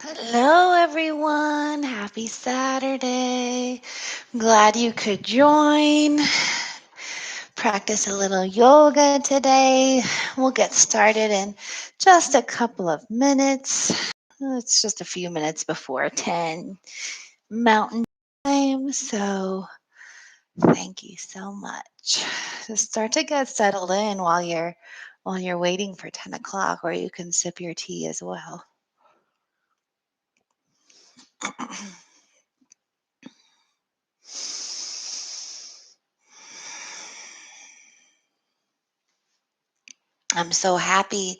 Hello, everyone. Happy Saturday. Glad you could join. Practice a little yoga today. We'll get started in just a couple of minutes. It's just a few minutes before 10 Mountain Time. So thank you so much. Just start to get settled in while you're waiting for 10 o'clock, or you can sip your tea as well. I'm so happy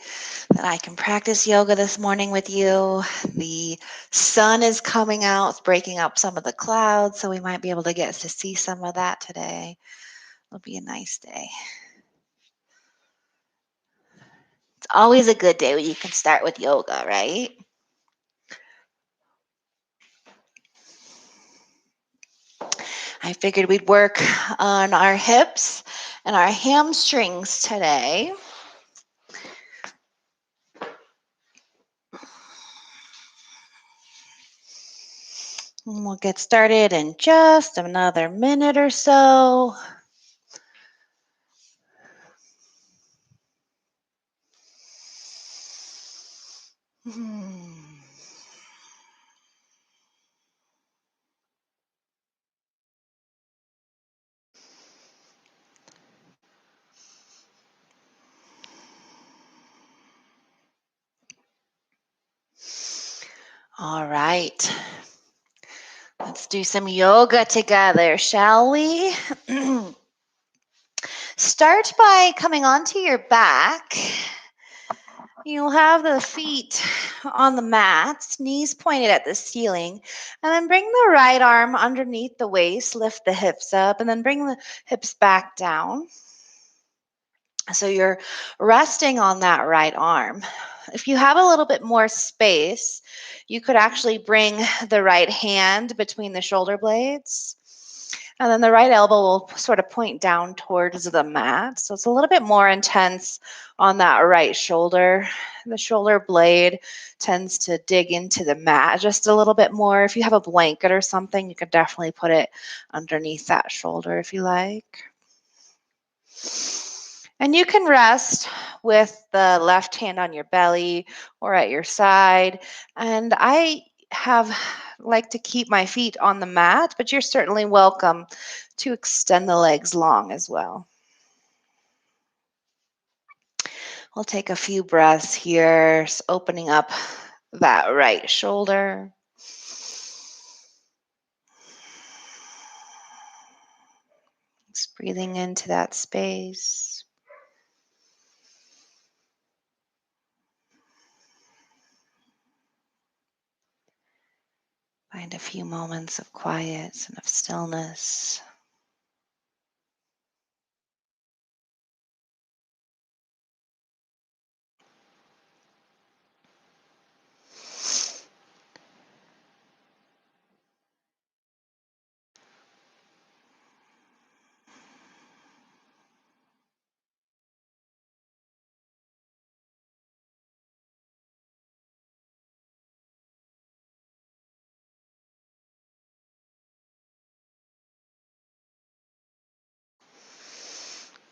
that I can practice yoga this morning with you. The sun is coming out, it's breaking up some of the clouds, so we might be able to get to see some of that today. It'll be a nice day. It's always a good day when you can start with yoga, right? I figured we'd work on our hips and our hamstrings today. And we'll get started in just another minute or so. All right. Let's do some yoga together, shall we? Start by coming onto your back. You'll have the feet on the mat, knees pointed at the ceiling, and then bring the right arm underneath the waist, lift the hips up, and then bring the hips back down. So you're resting on that right arm. If you have a little bit more space, you could actually bring the right hand between the shoulder blades. And then the right elbow will sort of point down towards the mat. So it's a little bit more intense on that right shoulder. The shoulder blade tends to dig into the mat just a little bit more. If you have a blanket or something, you could definitely put it underneath that shoulder if you like. And you can rest with the left hand on your belly or at your side. And I like to keep my feet on the mat, but you're certainly welcome to extend the legs long as well. We'll take a few breaths here, just opening up that right shoulder. Just breathing into that space. Find a few moments of quiet and of stillness.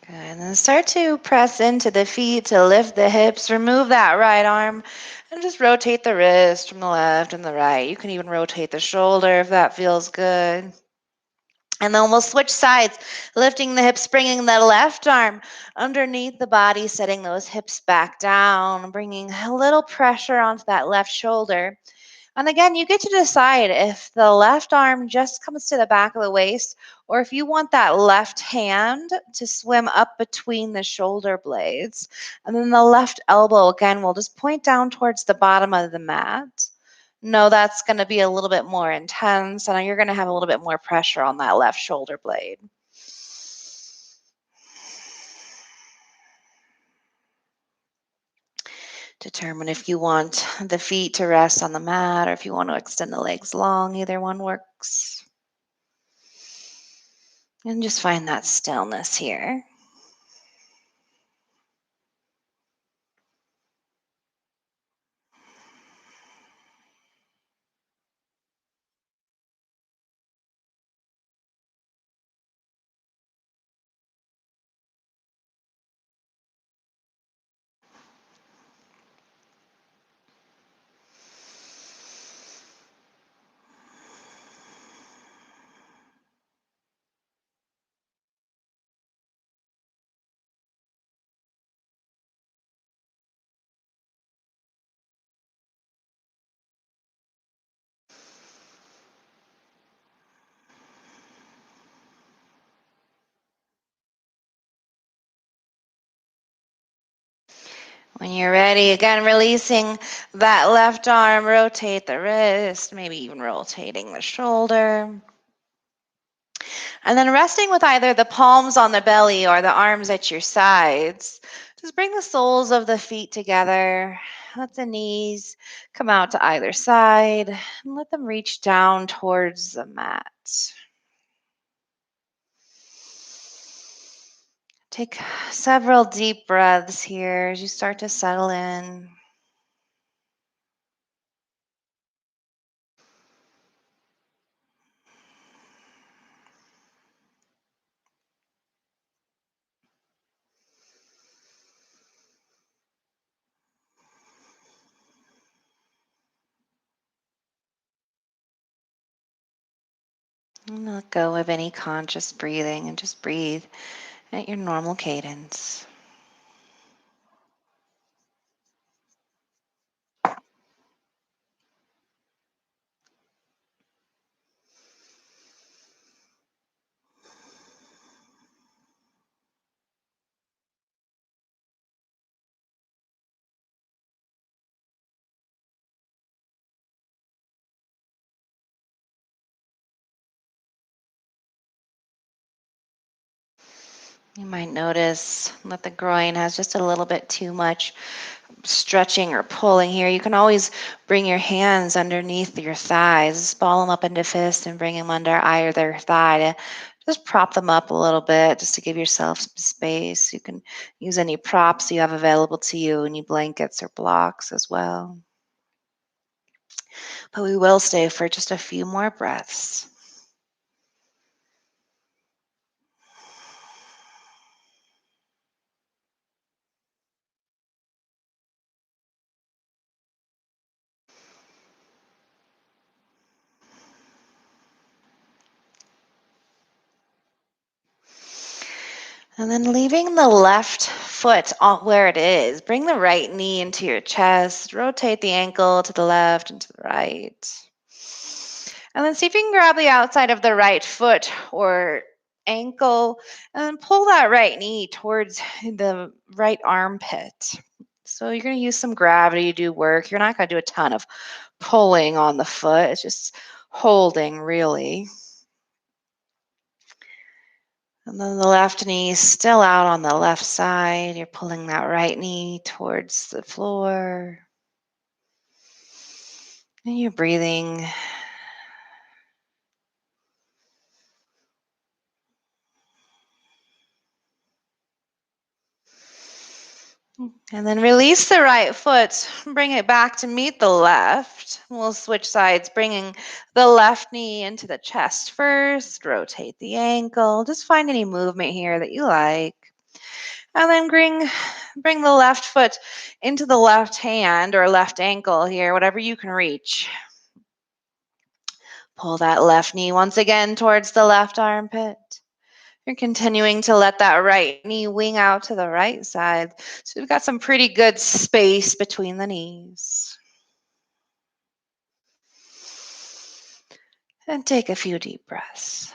Good. And then start to press into the feet to lift the hips. Remove that right arm and just rotate the wrist from the left and the right. You can even rotate the shoulder if that feels good. And then we'll switch sides, lifting the hips, bringing the left arm underneath the body, setting those hips back down, bringing a little pressure onto that left shoulder. And again, you get to decide if the left arm just comes to the back of the waist or if you want that left hand to swim up between the shoulder blades. And then the left elbow, again, will just point down towards the bottom of the mat. No, that's going to be a little bit more intense, and you're going to have a little bit more pressure on that left shoulder blade. Determine if you want the feet to rest on the mat or if you want to extend the legs long. Either one works. And just find that stillness here. When you're ready, again, releasing that left arm, rotate the wrist, maybe even rotating the shoulder. And then resting with either the palms on the belly or the arms at your sides. Just bring the soles of the feet together. Let the knees come out to either side and let them reach down towards the mat. Take several deep breaths here as you start to settle in. And let go of any conscious breathing and just breathe at your normal cadence. You might notice that the groin has just a little bit too much stretching or pulling here. You can always bring your hands underneath your thighs, ball them up into fists and bring them under either thigh to just prop them up a little bit just to give yourself some space. You can use any props you have available to you, any blankets or blocks as well. But we will stay for just a few more breaths. And then leaving the left foot where it is. Bring the right knee into your chest. Rotate the ankle to the left and to the right. And then see if you can grab the outside of the right foot or ankle and then pull that right knee towards the right armpit. So you're going to use some gravity to do work. You're not going to do a ton of pulling on the foot. It's just holding, really. And then the left knee is still out on the left side. You're pulling that right knee towards the floor. And you're breathing. And then release the right foot. Bring it back to meet the left. We'll switch sides, bringing the left knee into the chest first. Rotate the ankle. Just find any movement here that you like. And then bring the left foot into the left hand or left ankle here, whatever you can reach. Pull that left knee once again towards the left armpit. You're continuing to let that right knee wing out to the right side. So we've got some pretty good space between the knees. And take a few deep breaths.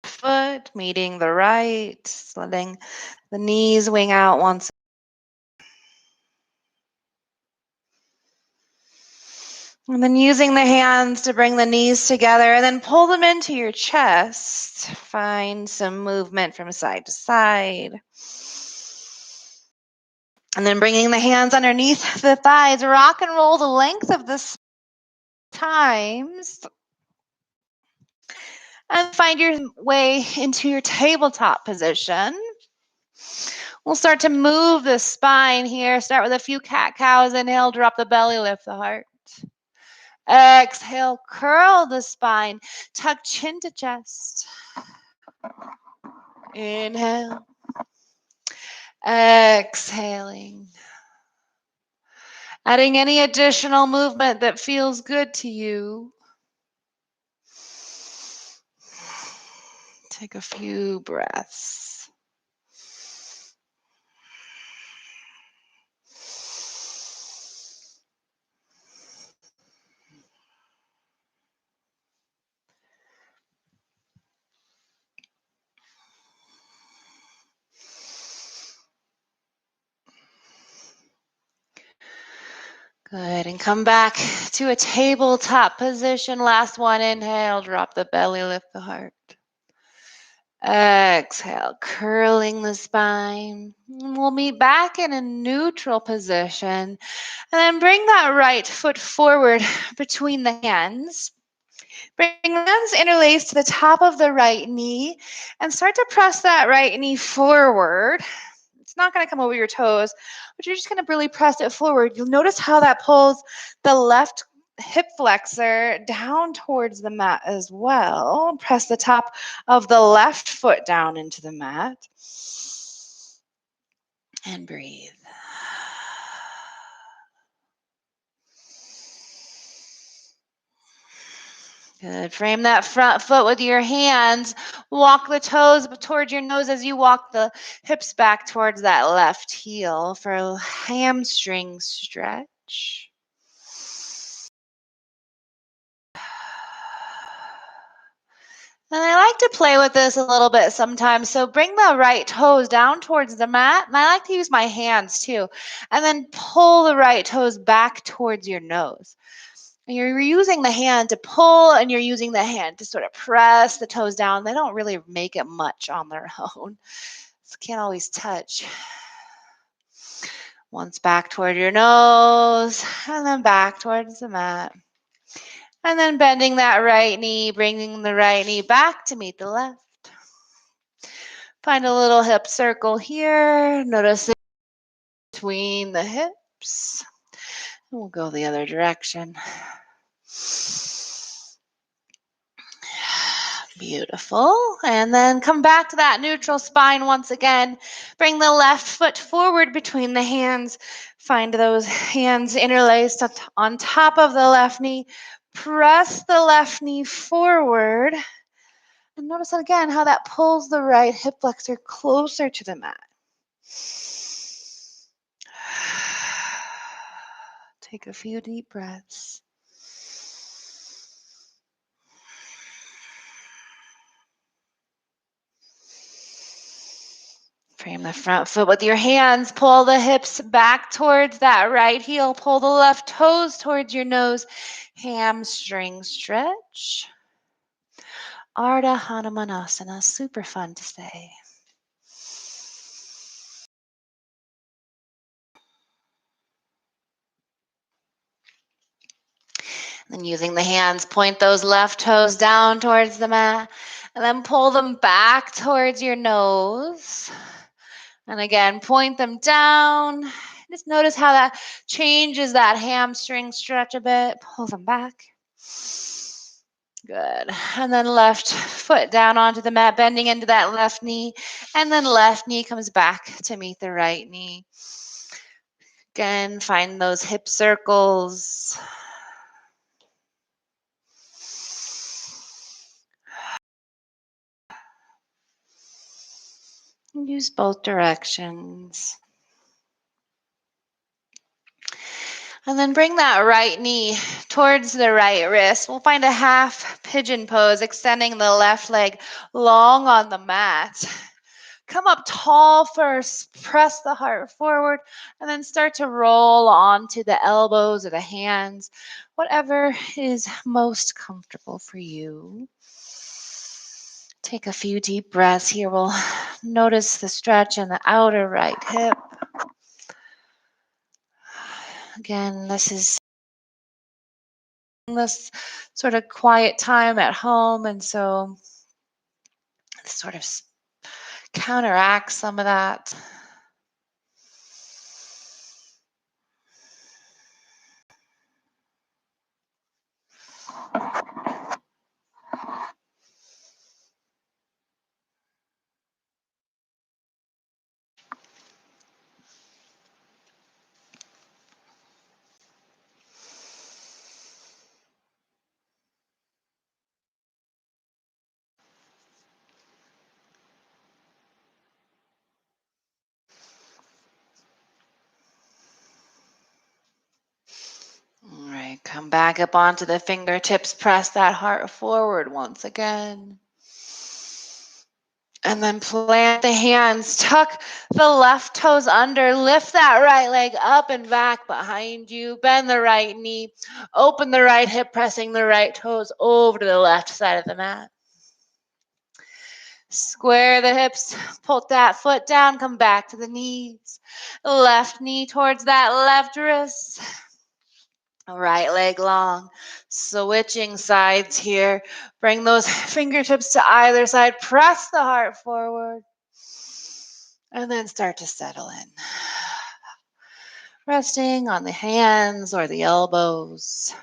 Foot meeting the right, letting the knees wing out once. And then using the hands to bring the knees together and then pull them into your chest. Find some movement from side to side. And then bringing the hands underneath the thighs, rock and roll the length of the times. And find your way into your tabletop position. We'll start to move the spine here. Start with a few cat-cows. Inhale, drop the belly, lift the heart. Exhale, curl the spine. Tuck chin to chest. Inhale. Exhaling. Adding any additional movement that feels good to you. Take a few breaths. Good, and come back to a tabletop position. Last one, inhale, drop the belly, lift the heart. Exhale, curling the spine. We'll meet back in a neutral position. And then bring that right foot forward between the hands. Bring the hands interlaced to the top of the right knee and start to press that right knee forward. It's not going to come over your toes, but you're just going to really press it forward. You'll notice how that pulls the left hip flexor down towards the mat as well. Press the top of the left foot down into the mat. And breathe. Good. Frame that front foot with your hands. Walk the toes towards your nose as you walk the hips back towards that left heel for a hamstring stretch. And I like to play with this a little bit sometimes. So bring the right toes down towards the mat. And I like to use my hands too. And then pull the right toes back towards your nose. And you're using the hand to pull and you're using the hand to sort of press the toes down. They don't really make it much on their own. So can't always touch. Once back toward your nose and then back towards the mat. And then bending that right knee, bringing the right knee back to meet the left. Find a little hip circle here. Notice it between the hips. And we'll go the other direction. Beautiful. And then come back to that neutral spine once again. Bring the left foot forward between the hands. Find those hands interlaced on top of the left knee. Press the left knee forward. And notice again how that pulls the right hip flexor closer to the mat. Take a few deep breaths. Frame the front foot with your hands. Pull the hips back towards that right heel. Pull the left toes towards your nose. Hamstring stretch. Ardha Hanumanasana. Super fun to say. Then using the hands, point those left toes down towards the mat. And then pull them back towards your nose. And again, point them down. Just notice how that changes that hamstring stretch a bit. Pull them back. Good. And then left foot down onto the mat, bending into that left knee. And then left knee comes back to meet the right knee. Again, find those hip circles. Use both directions. And then bring that right knee towards the right wrist. We'll find a half pigeon pose, extending the left leg long on the mat. Come up tall first, press the heart forward, and then start to roll onto the elbows or the hands, whatever is most comfortable for you. Take a few deep breaths here. We'll notice the stretch in the outer right hip. Again, this is this sort of quiet time at home, and so this sort of counteracts some of that. All right, come back up onto the fingertips. Press that heart forward once again. And then plant the hands, tuck the left toes under, lift that right leg up and back behind you, bend the right knee, open the right hip, pressing the right toes over to the left side of the mat. Square the hips, put that foot down, come back to the knees. Left knee towards that left wrist. Right leg long. Switching sides here. Bring those fingertips to either side. Press the heart forward. And then start to settle in. Resting on the hands or the elbows.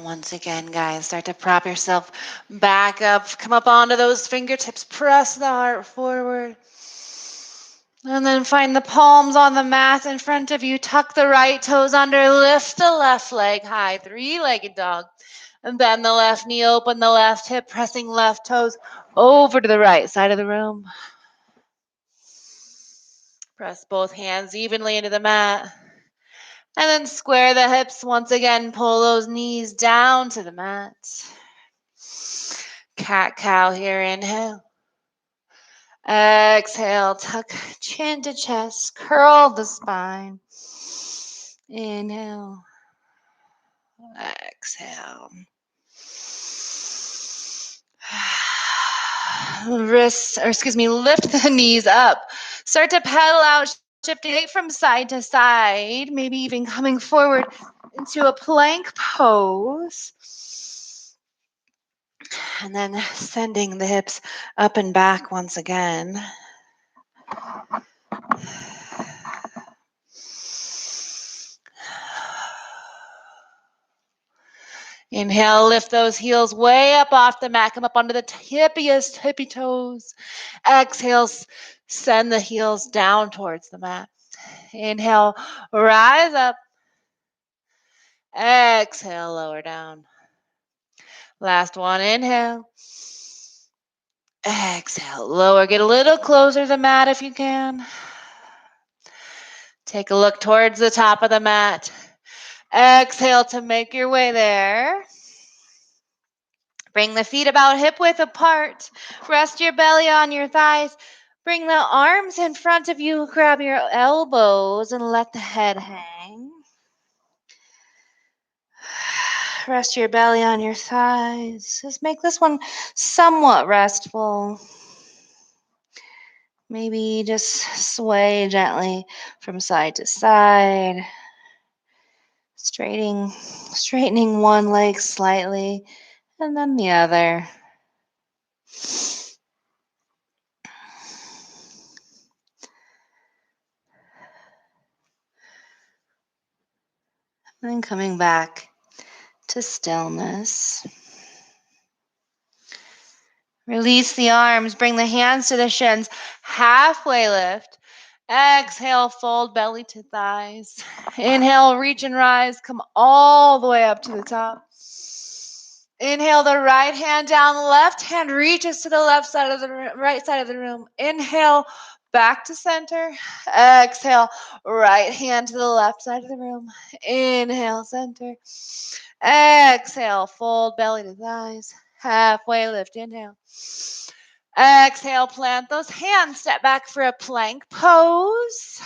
Once again, guys, start to prop yourself back up. Come up onto those fingertips. Press the heart forward. And then find the palms on the mat in front of you. Tuck the right toes under. Lift the left leg high. Three-legged dog. And bend the left knee, open the left hip, pressing left toes over to the right side of the room. Press both hands evenly into the mat. And then square the hips once again. Pull those knees down to the mat. Cat-cow here. Inhale. Exhale. Tuck chin to chest. Curl the spine. Inhale. Exhale. Lift the knees up. Start to pedal out, shifting from side to side, maybe even coming forward into a plank pose. And then sending the hips up and back once again. Inhale, lift those heels way up off the mat. Come up onto the tippiest hippie toes. Exhale, send the heels down towards the mat. Inhale, rise up. Exhale, lower down. Last one, inhale. Exhale, lower. Get a little closer to the mat if you can. Take a look towards the top of the mat. Exhale to make your way there. Bring the feet about hip width apart. Rest your belly on your thighs. Bring the arms in front of you. Grab your elbows and let the head hang. Rest your belly on your thighs. Just make this one somewhat restful. Maybe just sway gently from side to side. Straightening one leg slightly and then the other. And then coming back to stillness. Release the arms, bring the hands to the shins, halfway lift. Exhale, fold belly to thighs. Inhale, reach and rise, come all the way up to the top. Inhale, the right hand down, left hand reaches to the left side of the right side of the room. Inhale, back to center. Exhale, right hand to the left side of the room. Inhale, center. Exhale, fold belly to thighs. Halfway lift, inhale. Exhale, plant those hands, step back for a plank pose.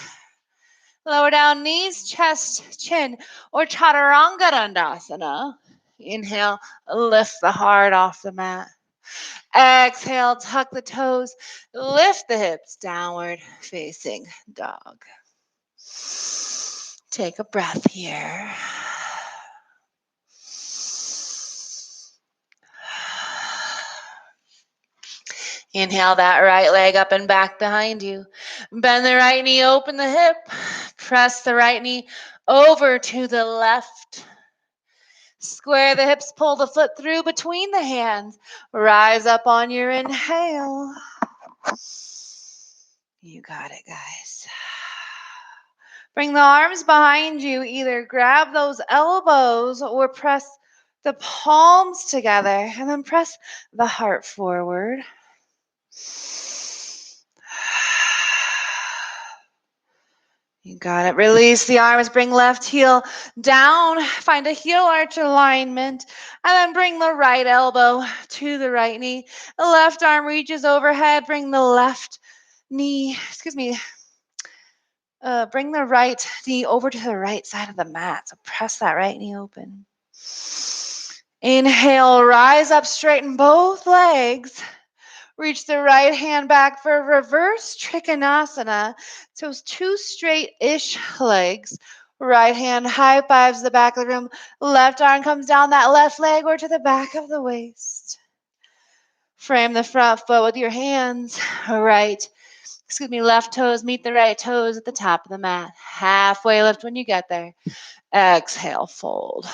Lower down knees, chest, chin, or Chaturanga Dandasana. Inhale, lift the heart off the mat. Exhale, tuck the toes, lift the hips, downward facing dog. Take a breath here. Inhale that right leg up and back behind you. Bend the right knee, open the hip. Press the right knee over to the left. Square the hips, pull the foot through between the hands. Rise up on your inhale. You got it, guys. Bring the arms behind you. Either grab those elbows or press the palms together and then press the heart forward. You got it. Release the arms. Bring left heel down. Find a heel arch alignment. And then bring the right elbow to the right knee. The left arm reaches overhead. Bring the left knee, bring the right knee over to the right side of the mat. So press that right knee open. Inhale, rise up, straighten both legs. Reach the right hand back for reverse Trikanasana. So two straight-ish legs. Right hand high fives the back of the room. Left arm comes down that left leg or to the back of the waist. Frame the front foot with your hands. Left toes meet the right toes at the top of the mat. Halfway lift when you get there. Exhale, fold.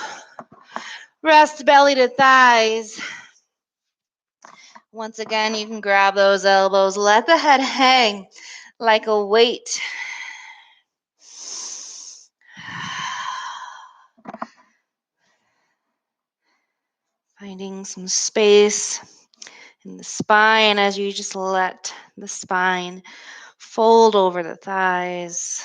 Rest belly to thighs. Once again, you can grab those elbows. Let the head hang like a weight. Finding some space in the spine as you just let the spine fold over the thighs.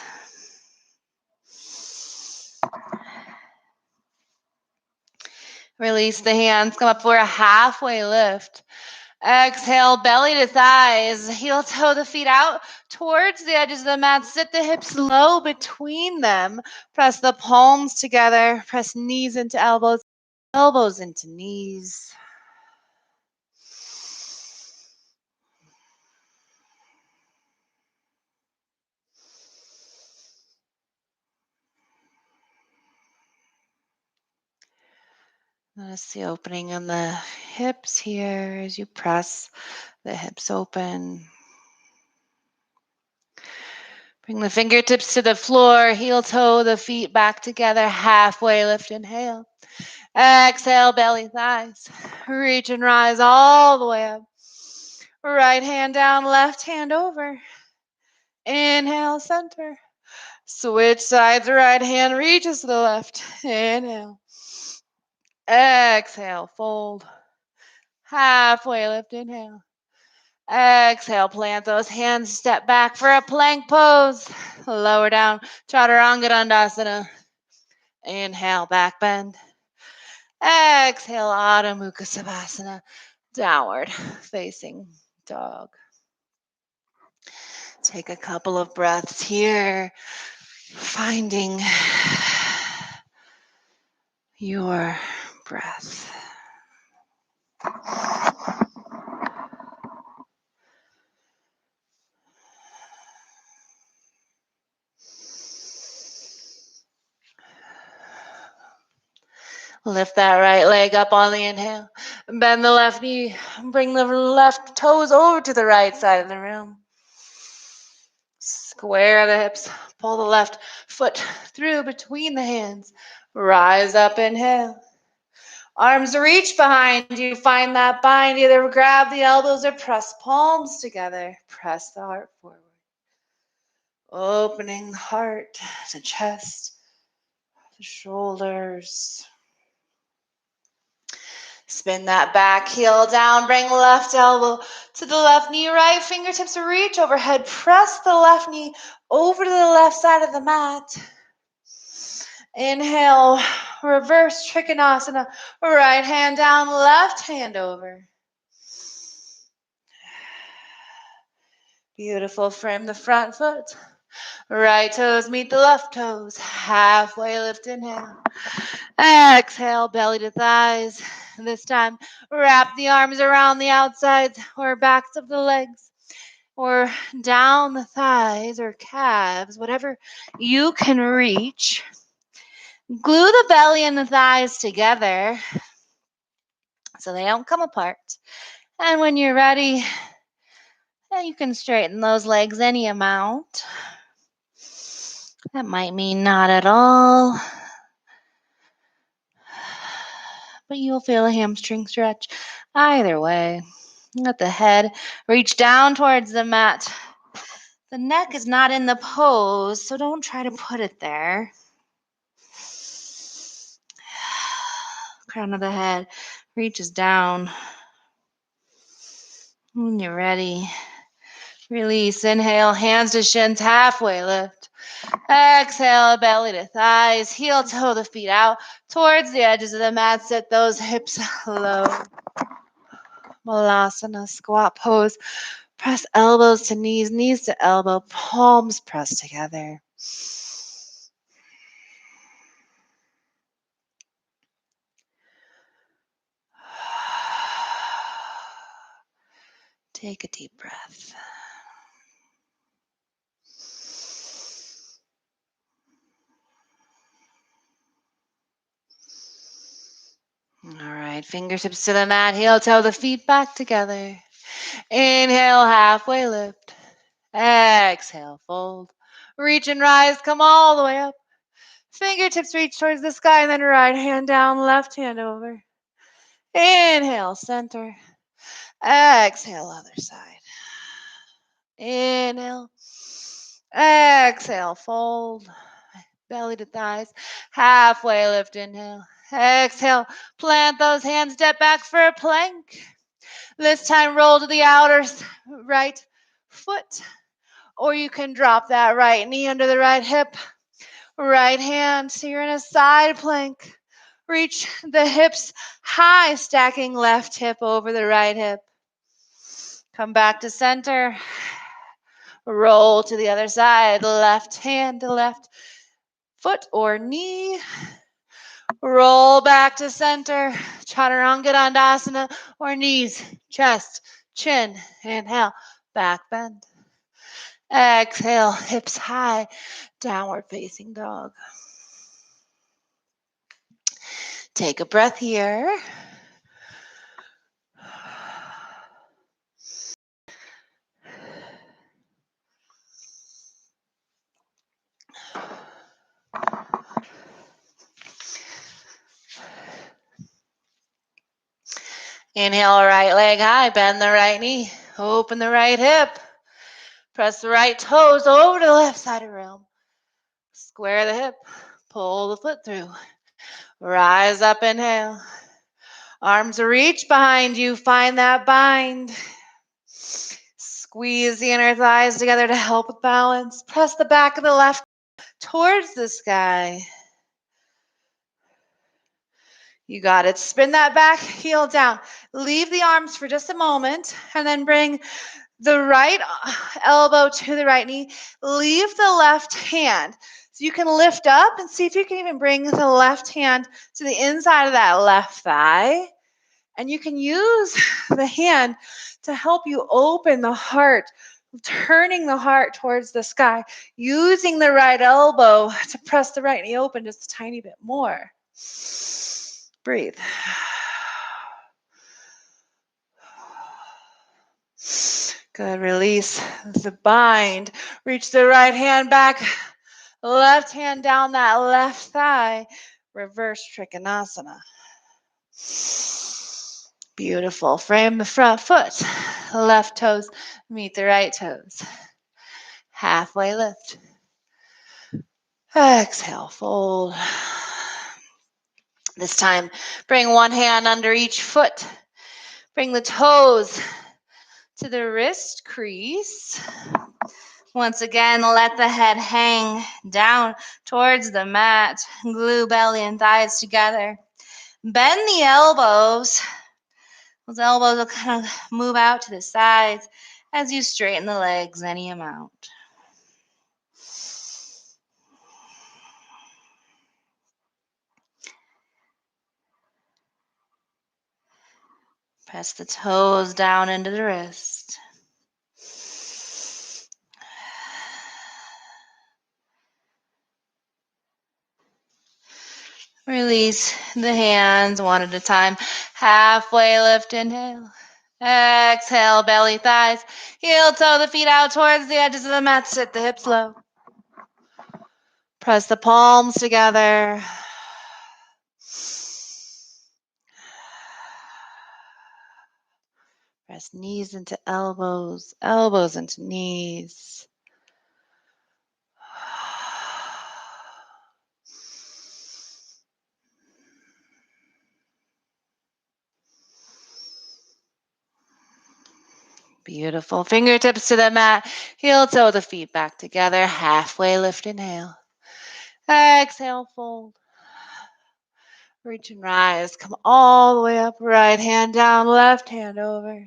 Release the hands. Come up for a halfway lift. Exhale, belly to thighs. Heel toe the feet out towards the edges of the mat. Sit the hips low between them. Press the palms together. Press knees into elbows. Elbows into knees. Notice the opening in the hips here as you press the hips open. Bring the fingertips to the floor, heel toe the feet back together, halfway lift, inhale. Exhale, belly, thighs. Reach and rise all the way up. Right hand down, left hand over. Inhale, center. Switch sides, right hand reaches to the left. Inhale. Exhale, fold. Halfway lift, inhale. Exhale, plant those hands, step back for a plank pose. Lower down, Chaturanga Dandasana. Inhale, back bend. Exhale, Adho Mukha Shavasana. Downward facing dog. Take a couple of breaths here, finding your breath. Lift that right leg up on the inhale. Bend the left knee. Bring the left toes over to the right side of the room. Square the hips. Pull the left foot through between the hands. Rise up, inhale. Arms reach behind you. Find that bind. Either grab the elbows or press palms together. Press the heart forward. Opening the heart, the chest, the shoulders. Spin that back heel down. Bring left elbow to the left knee. Right fingertips reach overhead. Press the left knee over to the left side of the mat. Inhale, reverse Trikanasana. Right hand down, left hand over. Beautiful. Frame the front foot. Right toes meet the left toes. Halfway lift, inhale. Exhale, belly to thighs. This time, wrap the arms around the outsides or backs of the legs or down the thighs or calves, whatever you can reach. Glue the belly and the thighs together so they don't come apart. And when you're ready, And you can straighten those legs any amount. That might mean not at all, but you'll feel a hamstring stretch either way. Let the head reach down towards the mat. The neck is not in the pose, so don't try to put it there. Crown of the head reaches down. When you're ready, release. Inhale, hands to shins, halfway lift. Exhale, belly to thighs, heel toe the feet out towards the edges of the mat. Set those hips low. Malasana, squat pose. Press elbows to knees, knees to elbow, palms pressed together. Take a deep breath. All right, fingertips to the mat, heel toe the feet back together. Inhale, halfway lift. Exhale, fold. Reach and rise, come all the way up. Fingertips reach towards the sky, and then right hand down, left hand over. Inhale, center. Exhale, other side. Inhale. Exhale, fold. Belly to thighs. Halfway lift, inhale. Exhale, plant those hands, step back for a plank. This time, roll to the outer right foot, or you can drop that right knee under the right hip. Right hand, so you're in a side plank. Reach the hips high, stacking left hip over the right hip. Come back to center. Roll to the other side, left hand to left foot or knee. Roll back to center, Chaturanga Dandasana, or knees, chest, chin. Inhale, back bend. Exhale, hips high, downward facing dog. Take a breath here. Inhale, right leg high, bend the right knee, open the right hip. Press the right toes over to the left side of the room. Square the hip, pull the foot through. Rise up, inhale. Arms reach behind you, find that bind. Squeeze the inner thighs together to help with balance. Press the back of the left towards the sky. You got it. Spin that back heel down. Leave the arms for just a moment, and then bring the right elbow to the right knee. Leave the left hand. So you can lift up and see if you can even bring the left hand to the inside of that left thigh. And you can use the hand to help you open the heart, turning the heart towards the sky, using the right elbow to press the right knee open just a tiny bit more. Breathe. Good. Release the bind. Reach the right hand back. Left hand down that left thigh. Reverse Trikanasana. Beautiful. Frame the front foot. Left toes meet the right toes. Halfway lift. Exhale, fold. This time, bring one hand under each foot. Bring the toes to the wrist crease. Once again, let the head hang down towards the mat. Glue belly and thighs together. Bend the elbows. Those elbows will kind of move out to the sides as you straighten the legs any amount. Press the toes down into the wrist. Release the hands one at a time. Halfway lift, inhale. Exhale, belly, thighs. Heel toe the feet out towards the edges of the mat. Sit the hips low. Press the palms together. Press knees into elbows, elbows into knees. Beautiful. Fingertips to the mat. Heel toe the feet back together. Halfway lift, inhale. Exhale, fold. Reach and rise. Come all the way up. Right hand down, left hand over.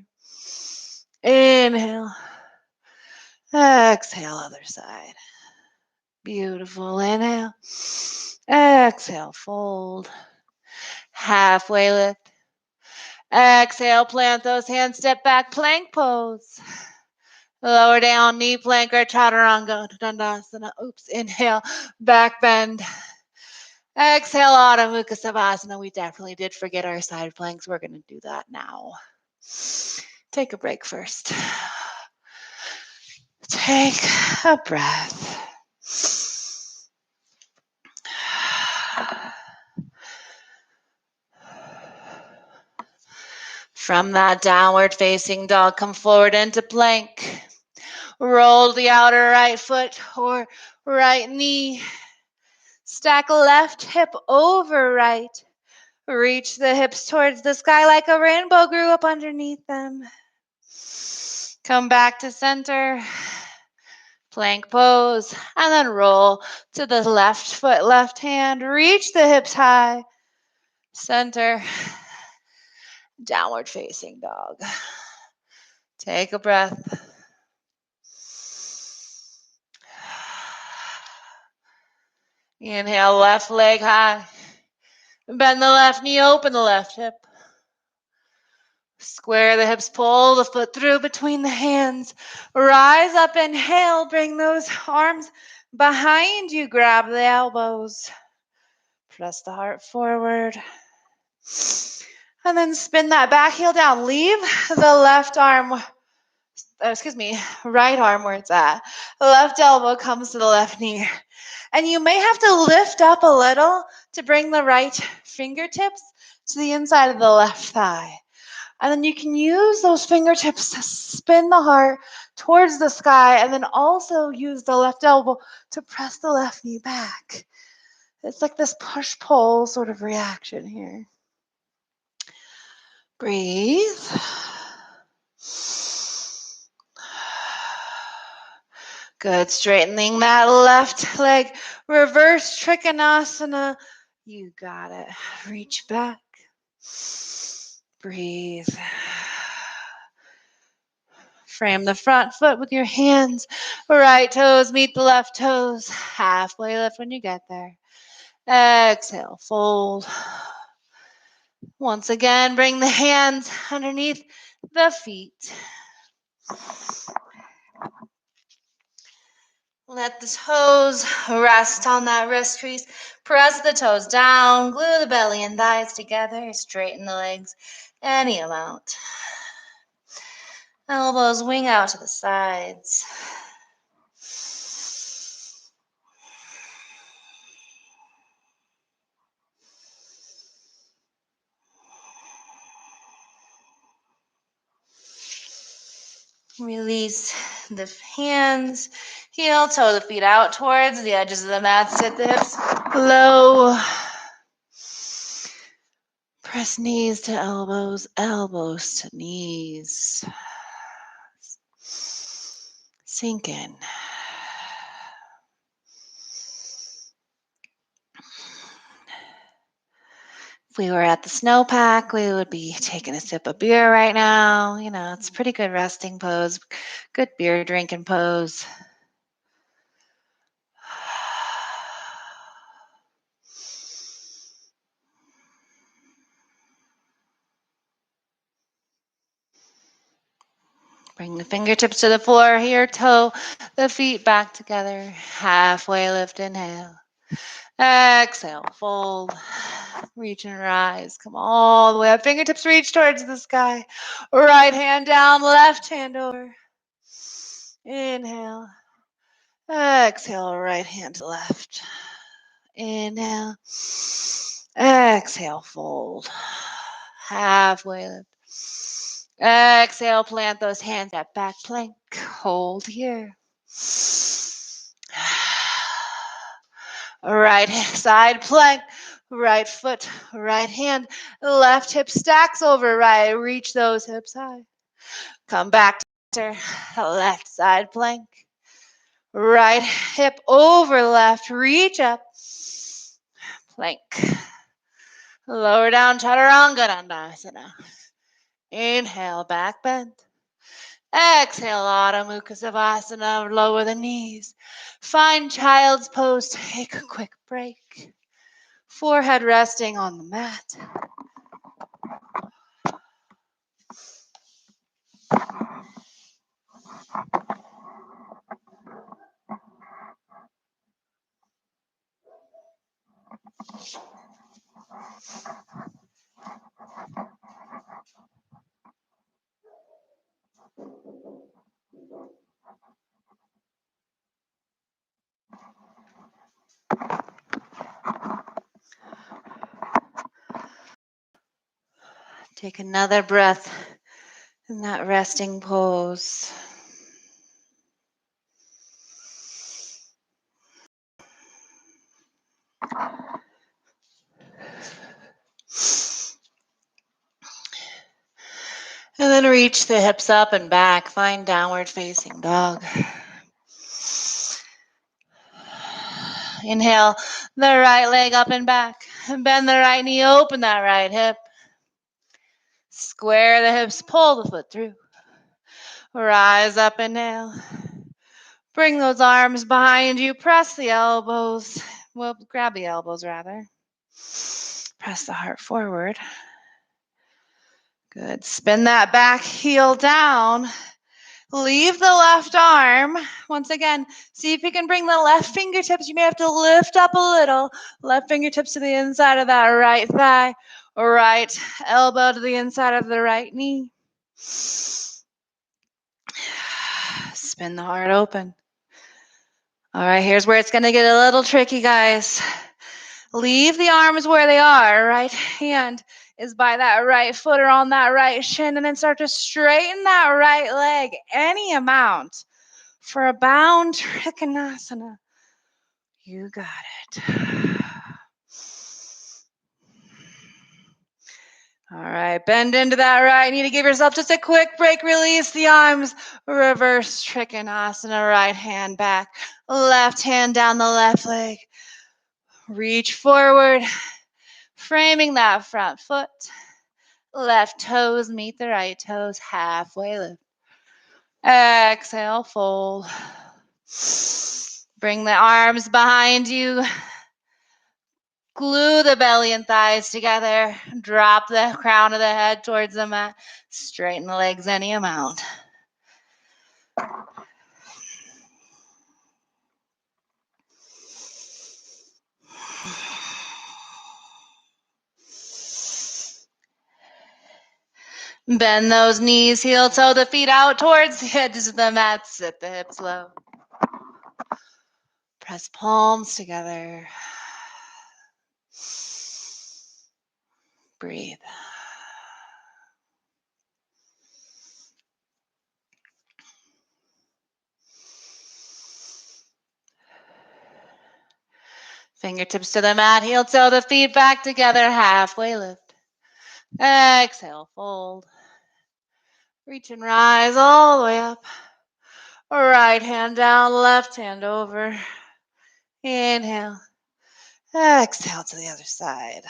Inhale. Exhale, other side. Beautiful. Inhale. Exhale, fold. Halfway lift. Exhale, plant those hands, step back, plank pose. Lower down, knee plank or chaturanga, dandasana. Oops, inhale, back bend. Exhale, Adho Mukha Shavasana. We definitely did forget our side planks. We're going to do that now. Take a break first. Take a breath. From that downward facing dog, come forward into plank. Roll the outer right foot or right knee. Stack left hip over right. Reach the hips towards the sky like a rainbow grew up underneath them. Come back to center. Plank pose. And then roll to the left foot, left hand. Reach the hips high. Center. Downward facing dog. Take a breath. Inhale, left leg high. Bend the left knee, open the left hip. Square the hips, pull the foot through between the hands. Rise up, inhale, bring those arms behind you. Grab the elbows. Press the heart forward. And then spin that back heel down. Leave the right arm where it's at. Left elbow comes to the left knee. And you may have to lift up a little to bring the right fingertips to the inside of the left thigh. And then you can use those fingertips to spin the heart towards the sky and then also use the left elbow to press the left knee back. It's like this push-pull sort of reaction here. Breathe. Good. Straightening that left leg. Reverse Trikanasana. You got it. Reach back. Breathe. Frame the front foot with your hands. Right toes meet the left toes. Halfway lift when you get there. Exhale, fold. Once again, bring the hands underneath the feet. Let the toes rest on that wrist crease. Press the toes down. Glue the belly and thighs together. Straighten the legs any amount. Elbows wing out to the sides. Release the hands. Heel toe the feet out towards the edges of the mat. Sit the hips low. Press knees to elbows, elbows to knees. Sink in. If we were at the Snowpack, we would be taking a sip of beer right now. You know, it's a pretty good resting pose, good beer drinking pose. Bring the fingertips to the floor here, toe the feet back together. Halfway lift, inhale. Exhale, fold. Reach and rise. Come all the way up. Fingertips reach towards the sky. Right hand down, left hand over. Inhale. Exhale, right hand to left. Inhale. Exhale, fold. Halfway lift. Exhale, plant those hands at back plank. Hold here. Right side plank. Right foot, right hand, left hip stacks over right. Reach those hips high. Come back to left side plank. Right hip over left. Reach up. Plank. Lower down, Chaturanga. Inhale, back bend. Exhale, Adho Mukha Shavasana. Lower the knees. Find child's pose. Take a quick break. Forehead resting on the mat. Take another breath in that resting pose. And then reach the hips up and back. Find downward facing dog. Inhale the right leg up and back. Bend the right knee, open that right hip. Square the hips, pull the foot through. Rise up, inhale. Bring those arms behind you. Press the elbows. Well, grab the elbows rather. Press the heart forward. Good. Spin that back heel down. Leave the left arm. Once again, see if you can bring the left fingertips. You may have to lift up a little. Left fingertips to the inside of that right thigh. Right elbow to the inside of the right knee. Spin the heart open. All right, here's where it's going to get a little tricky, guys. Leave the arms where they are. Right hand is by that right foot or on that right shin, and then start to straighten that right leg any amount for a bound Trikanasana. You got it. All right, bend into that right knee to give yourself just a quick break. Release the arms. Reverse Trikanasana. Right hand back. Left hand down the left leg. Reach forward. Framing that front foot. Left toes meet the right toes. Halfway lift. Exhale, fold. Bring the arms behind you. Glue the belly and thighs together. Drop the crown of the head towards the mat. Straighten the legs any amount. Bend those knees, heel toe the feet out towards the edges of the mat. Sit the hips low. Press palms together. Breathe. Fingertips to the mat, heel toe the feet back together. Halfway lift. Exhale, fold. Reach and rise all the way up. Right hand down, left hand over. Inhale. Exhale to the other side.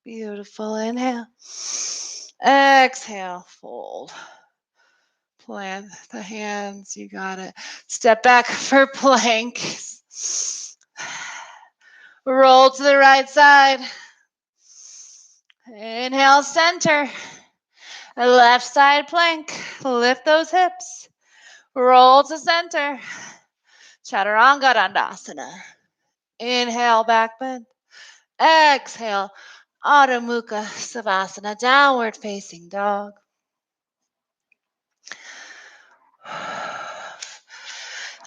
Beautiful. Inhale. Exhale, fold. Plant the hands. You got it. Step back for plank. Roll to the right side. Inhale, center. Left side plank. Lift those hips. Roll to center. Chaturanga. Inhale, back bend. Exhale, Adho Mukha Shavasana, downward facing dog.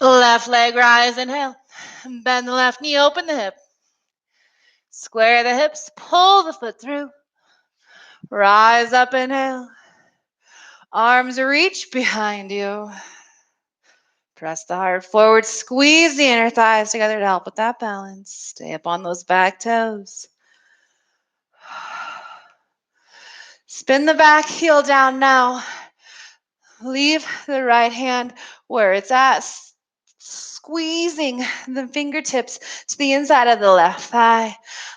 Left leg rise, inhale. Bend the left knee, open the hip. Square the hips, pull the foot through. Rise up, inhale. Arms reach behind you. Press the heart forward, squeeze the inner thighs together to help with that balance. Stay up on those back toes. Spin the back heel down now. Leave the right hand where it's at, squeezing the fingertips to the inside of the left thigh.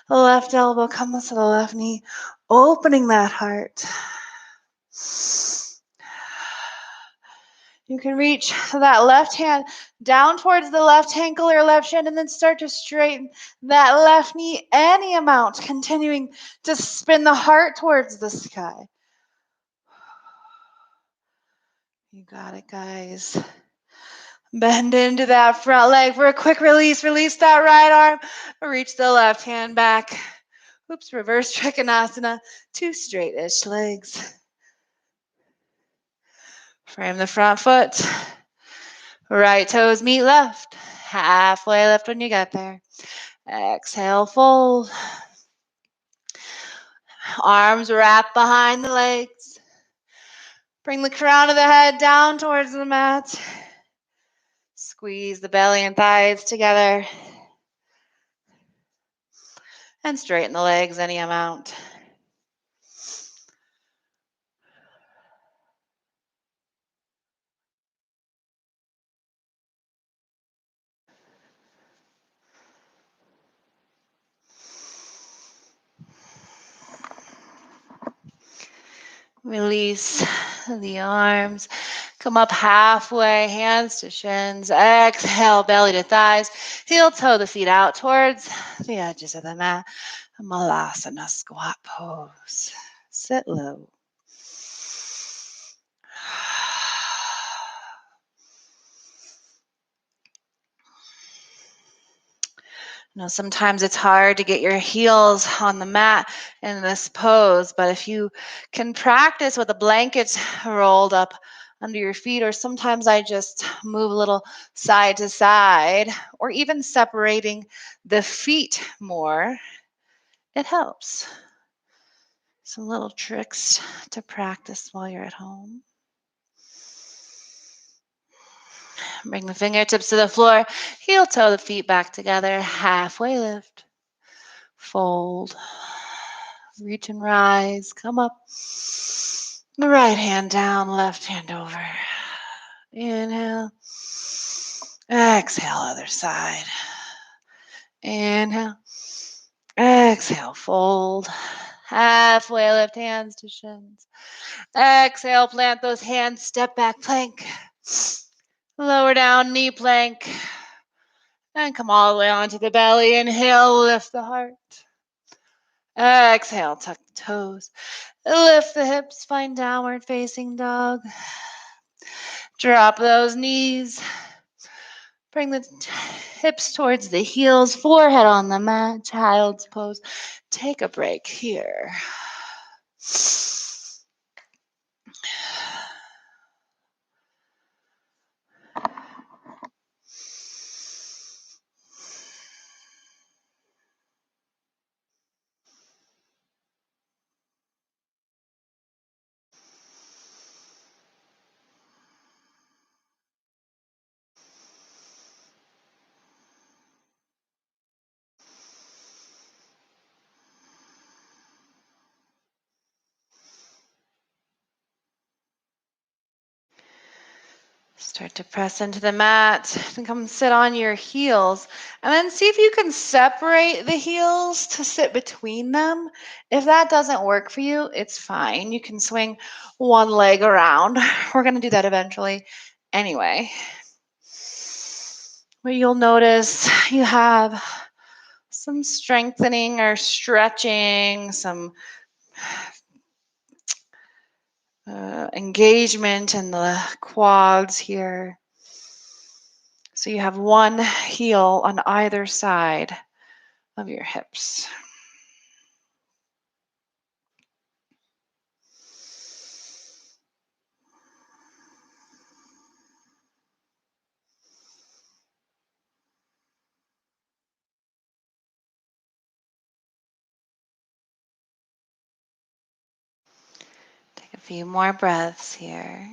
The left elbow comes to the left knee, opening that heart. You can reach that left hand down towards the left ankle or left shin and then start to straighten that left knee any amount, continuing to spin the heart towards the sky. You got it, guys. Bend into that front leg for a quick release. Release that right arm. Reach the left hand back. Oops, reverse Trikanasana. Two straight-ish legs. Frame the front foot. Right toes meet left. Halfway lift when you get there. Exhale, fold. Arms wrap behind the legs. Bring the crown of the head down towards the mat. Squeeze the belly and thighs together. And straighten the legs any amount. Release the arms. Come up halfway, hands to shins. Exhale, belly to thighs. Heel toe the feet out towards the edges of the mat. Malasana squat pose. Sit low. Sometimes it's hard to get your heels on the mat in this pose, but if you can practice with a blanket rolled up under your feet, or sometimes I just move a little side to side, or even separating the feet more, it helps. Some little tricks to practice while you're at home. Bring the fingertips to the floor, heel toe the feet back together, halfway lift. Fold, reach and rise, come up. The right hand down, left hand over. Inhale. Exhale, other side. Inhale. Exhale, fold. Halfway lift, hands to shins. Exhale, plant those hands, step back plank. Lower down, knee plank. And come all the way onto the belly. Inhale, lift the heart. Exhale, tuck the toes. Lift the hips, find downward facing dog. Drop those knees. Bring the hips towards the heels, forehead on the mat, child's pose. Take a break here. Start to press into the mat and come sit on your heels. And then see if you can separate the heels to sit between them. If that doesn't work for you, it's fine. You can swing one leg around. We're going to do that eventually anyway. Where you'll notice you have some strengthening or stretching, some engagement in the quads here. So you have one heel on either side of your hips. Take a few more breaths here.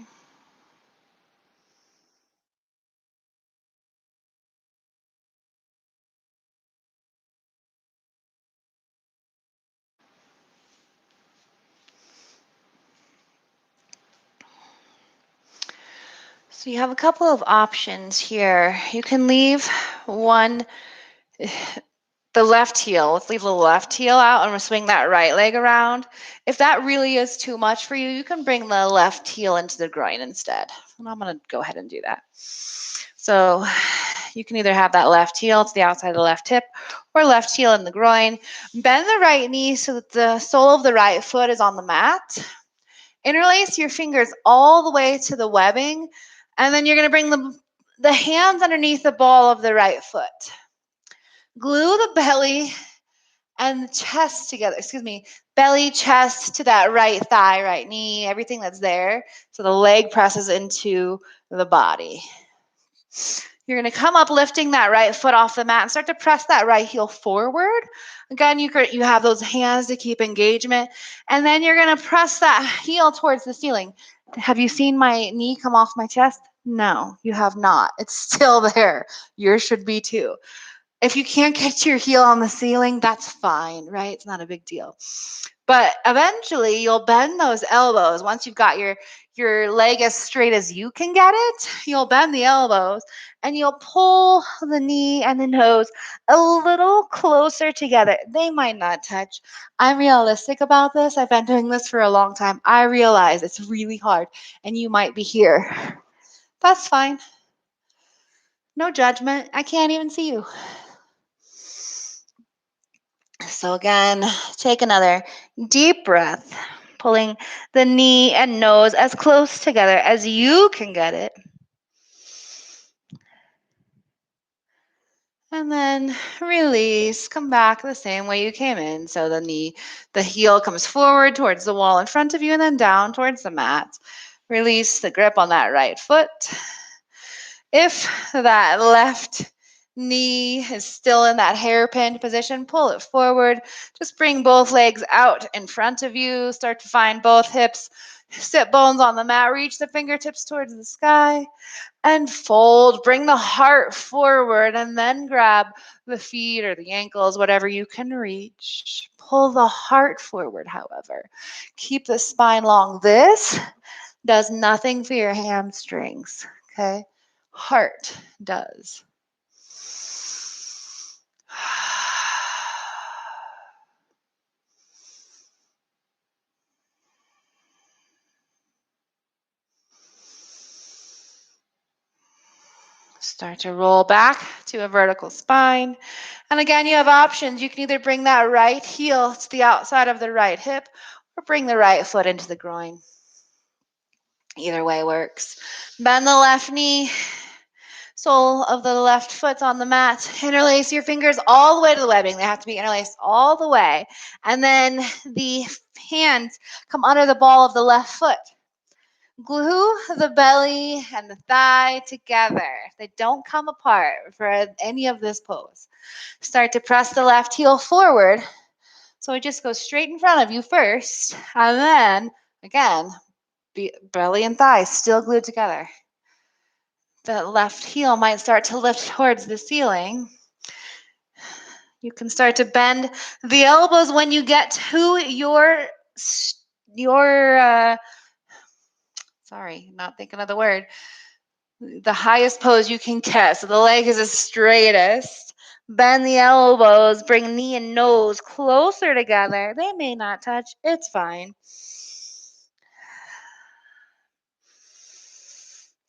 So you have a couple of options here. You can leave one, the left heel. Let's leave the left heel out and we'll swing that right leg around. If that really is too much for you, you can bring the left heel into the groin instead. And I'm going to go ahead and do that. So you can either have that left heel to the outside of the left hip or left heel in the groin. Bend the right knee so that the sole of the right foot is on the mat. Interlace your fingers all the way to the webbing, and then you're going to bring the hands underneath the ball of the right foot. Glue the belly and the chest together. Belly, chest to that right thigh, right knee, everything that's there. So the leg presses into the body. You're going to come up lifting that right foot off the mat and start to press that right heel forward. Again, you have those hands to keep engagement. And then you're going to press that heel towards the ceiling. Have you seen my knee come off my chest? No, you have not. It's still there. Yours should be too. If you can't get your heel on the ceiling, that's fine, right? It's not a big deal. But eventually you'll bend those elbows. Once you've got your leg as straight as you can get it, you'll bend the elbows and you'll pull the knee and the nose a little closer together. They might not touch. I'm realistic about this. I've been doing this for a long time. I realize it's really hard and you might be here. That's fine. No judgment. I can't even see you. So again, take another deep breath, pulling the knee and nose as close together as you can get it. And then release, come back the same way you came in. So the heel comes forward towards the wall in front of you and then down towards the mat. Release the grip on that right foot. If that left knee is still in that hairpin position, pull it forward. Just bring both legs out in front of you. Start to find both hips, sit bones on the mat. Reach the fingertips towards the sky and fold. Bring the heart forward and then grab the feet or the ankles, whatever you can reach. Pull the heart forward, however. Keep the spine long. This does nothing for your hamstrings, okay? Heart does. Start to roll back to a vertical spine. And again, you have options. You can either bring that right heel to the outside of the right hip or bring the right foot into the groin. Either way works. Bend the left knee. Sole of the left foot on the mat. Interlace your fingers all the way to the webbing. They have to be interlaced all the way. And then the hands come under the ball of the left foot. Glue the belly and the thigh together. They don't come apart for any of this pose. Start to press the left heel forward. So it just goes straight in front of you first. And then, again, belly and thigh still glued together. The left heel might start to lift towards the ceiling. You can start to bend the elbows when you get to sorry, not thinking of the word, the highest pose you can get. So the leg is the straightest. Bend the elbows, bring knee and nose closer together. They may not touch, it's fine.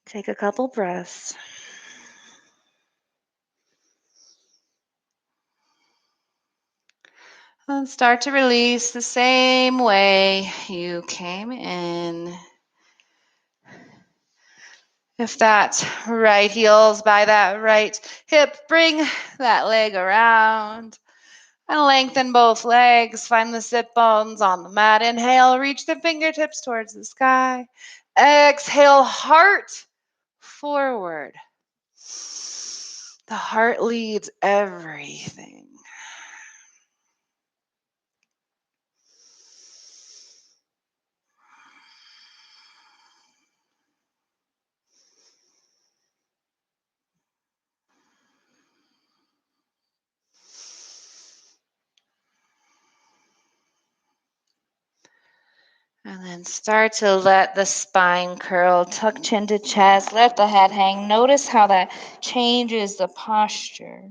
Take a couple breaths. And start to release the same way you came in. If that right heel's by that right hip, bring that leg around. And lengthen both legs. Find the sit bones on the mat. Inhale, reach the fingertips towards the sky. Exhale, heart forward. The heart leads everything. And then start to let the spine curl, tuck chin to chest, let the head hang. Notice how that changes the posture.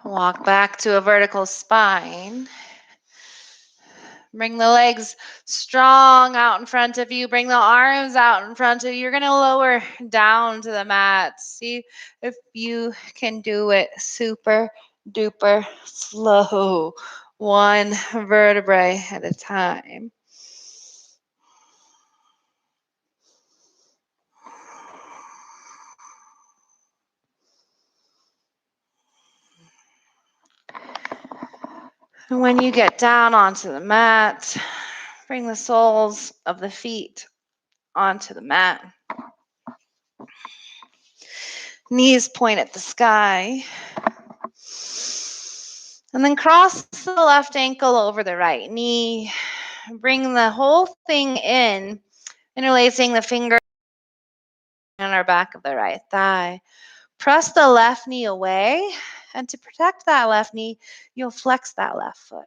Walk back to a vertical spine. Bring the legs strong out in front of you. Bring the arms out in front of you. You're going to lower down to the mat. See if you can do it super duper slow. One vertebrae at a time. And when you get down onto the mat, bring the soles of the feet onto the mat. Knees point at the sky. And then cross the left ankle over the right knee. Bring the whole thing in, interlacing the finger on our back of the right thigh. Press the left knee away. And to protect that left knee, you'll flex that left foot.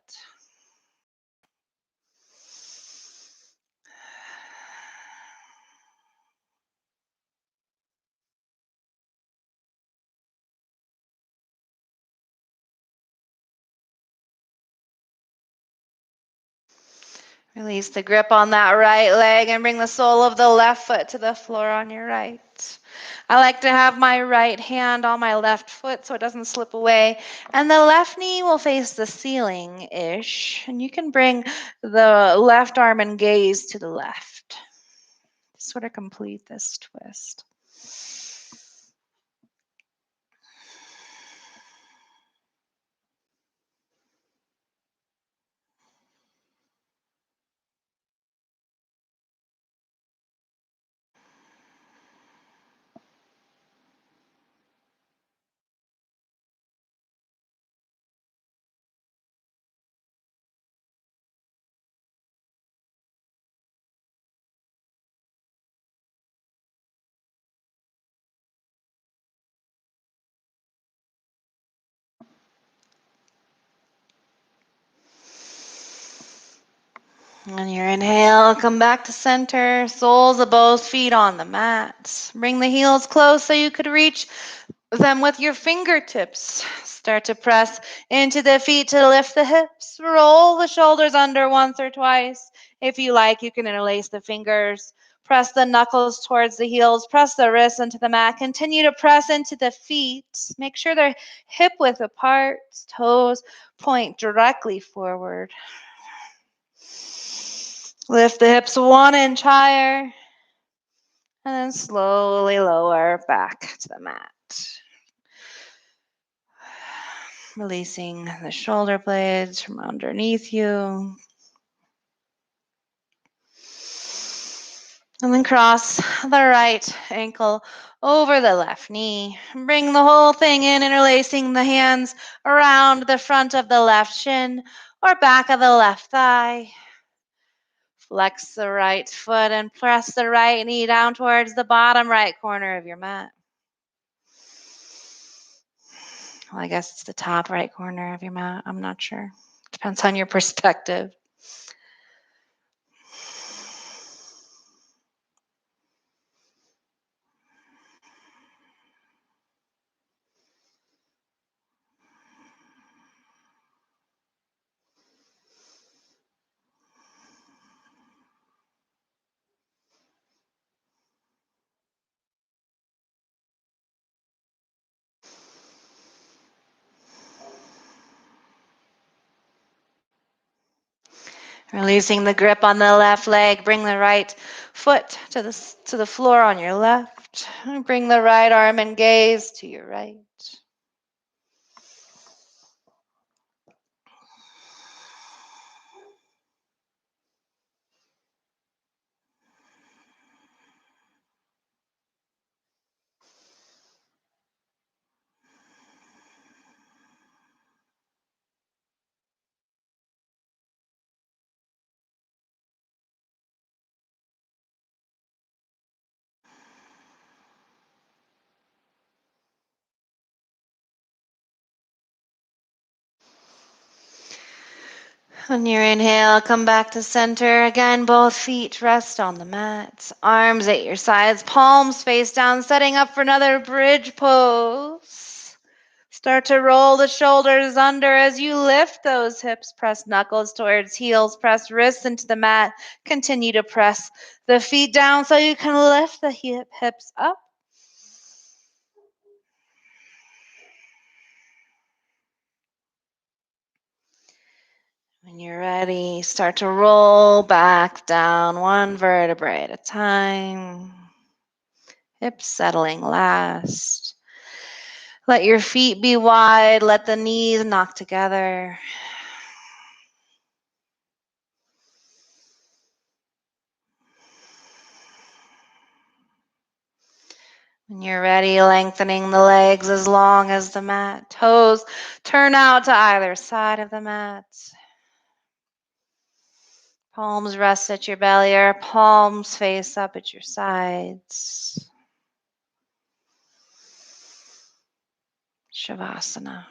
Release the grip on that right leg and bring the sole of the left foot to the floor on your right. I like to have my right hand on my left foot so it doesn't slip away. And the left knee will face the ceiling-ish. And you can bring the left arm and gaze to the left. Sort of complete this twist. On your inhale, come back to center, soles of both feet on the mat. Bring the heels close so you could reach them with your fingertips. Start to press into the feet to lift the hips. Roll the shoulders under once or twice. If you like, you can interlace the fingers. Press the knuckles towards the heels. Press the wrists into the mat. Continue to press into the feet. Make sure they're hip width apart. Toes point directly forward. Lift the hips 1 inch higher. And then slowly lower back to the mat. Releasing the shoulder blades from underneath you. And then cross the right ankle over the left knee. Bring the whole thing in, interlacing the hands around the front of the left shin or back of the left thigh. Flex the right foot and press the right knee down towards the bottom right corner of your mat. Well, I guess it's the top right corner of your mat. I'm not sure. Depends on your perspective. Releasing the grip on the left leg, bring the right foot to the floor on your left. Bring the right arm and gaze to your right. On your inhale, come back to center. Again, both feet rest on the mat. Arms at your sides, palms face down, setting up for another bridge pose. Start to roll the shoulders under as you lift those hips. Press knuckles towards heels. Press wrists into the mat. Continue to press the feet down so you can lift the hips up. When you're ready, start to roll back down one vertebrae at a time. Hips settling last. Let your feet be wide. Let the knees knock together. When you're ready, lengthening the legs as long as the mat. Toes turn out to either side of the mat. Palms rest at your belly or palms face up at your sides. Shavasana.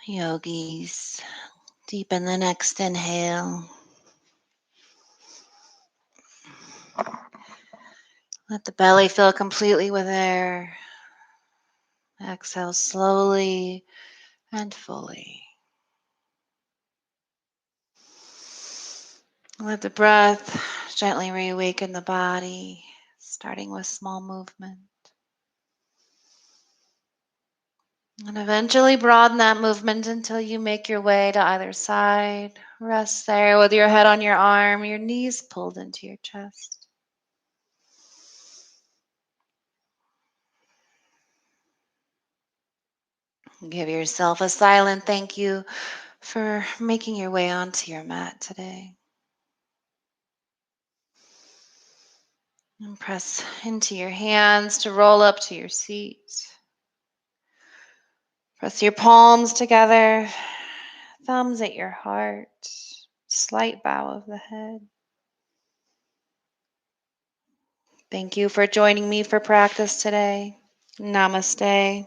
Yogis, deepen the next inhale. Let the belly fill completely with air. Exhale slowly and fully. Let the breath Gently reawaken the body, starting with small movement. And eventually broaden that movement until you make your way to either side. Rest there with your head on your arm, your knees pulled into your chest. Give yourself a silent thank you for making your way onto your mat today. And press into your hands to roll up to your seat. Press your palms together, thumbs at your heart, slight bow of the head. Thank you for joining me for practice today. Namaste.